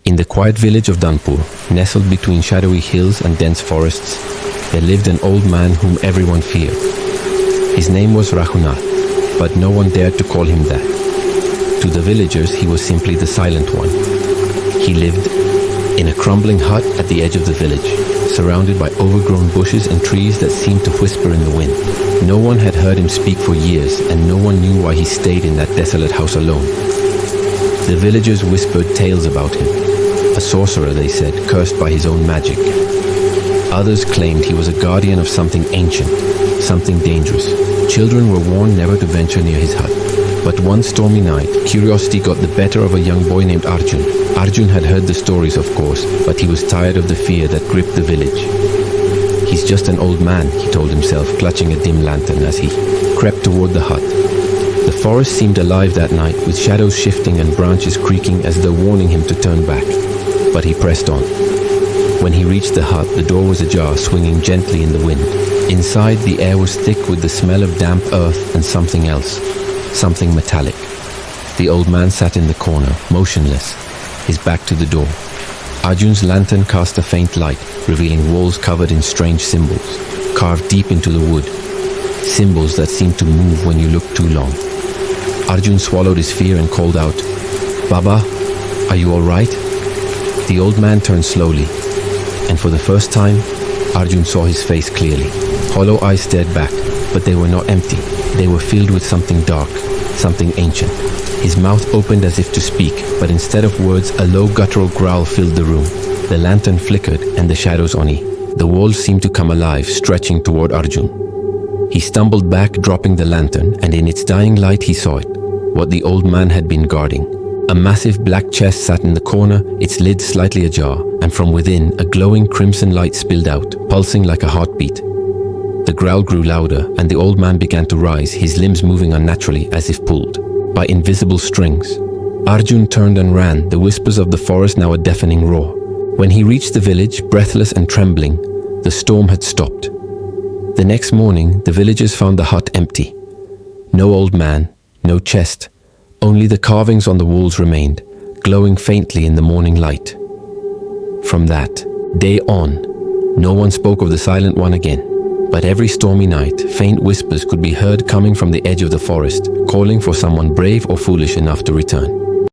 In the quiet village of Danpur, nestled between shadowy hills and dense forests, there lived an old man whom everyone feared. His name was Raghunath, but no one dared to call him that. To the villagers, he was simply the silent one. He lived in a crumbling hut at the edge of the village, surrounded by overgrown bushes and trees that seemed to whisper in the wind. No one had heard him speak for years, and no one knew why he stayed in that desolate house alone. The villagers whispered tales about him. A sorcerer, they said, cursed by his own magic. Others claimed he was a guardian of something ancient, something dangerous. Children were warned never to venture near his hut. But one stormy night, curiosity got the better of a young boy named Arjun. Arjun had heard the stories, of course, but he was tired of the fear that gripped the village. He's just an old man, he told himself, clutching a dim lantern as he crept toward the hut. The forest seemed alive that night, with shadows shifting and branches creaking as though warning him to turn back. But he pressed on. When he reached the hut, the door was ajar, swinging gently in the wind. Inside, the air was thick with the smell of damp earth and something else, something metallic. The old man sat in the corner, motionless, his back to the door. Arjun's lantern cast a faint light, revealing walls covered in strange symbols, carved deep into the wood. Symbols that seemed to move when you looked too long. Arjun swallowed his fear and called out, "Baba, are you all right?" The old man turned slowly, and for the first time, Arjun saw his face clearly. Hollow eyes stared back, but they were not empty. They were filled with something dark, something ancient. His mouth opened as if to speak, but instead of words, a low guttural growl filled the room. The lantern flickered, and the shadows on it. The walls seemed to come alive, stretching toward Arjun. He stumbled back, dropping the lantern, and in its dying light he saw it, what the old man had been guarding. A massive black chest sat in the corner, its lid slightly ajar, and from within, a glowing crimson light spilled out, pulsing like a heartbeat. The growl grew louder, and the old man began to rise, his limbs moving unnaturally as if pulled by invisible strings. Arjun turned and ran, the whispers of the forest now a deafening roar. When he reached the village, breathless and trembling, the storm had stopped. The next morning, the villagers found the hut empty. No old man, no chest. Only the carvings on the walls remained, glowing faintly in the morning light. From that day on, no one spoke of the Silent One again. But every stormy night, faint whispers could be heard coming from the edge of the forest, calling for someone brave or foolish enough to return.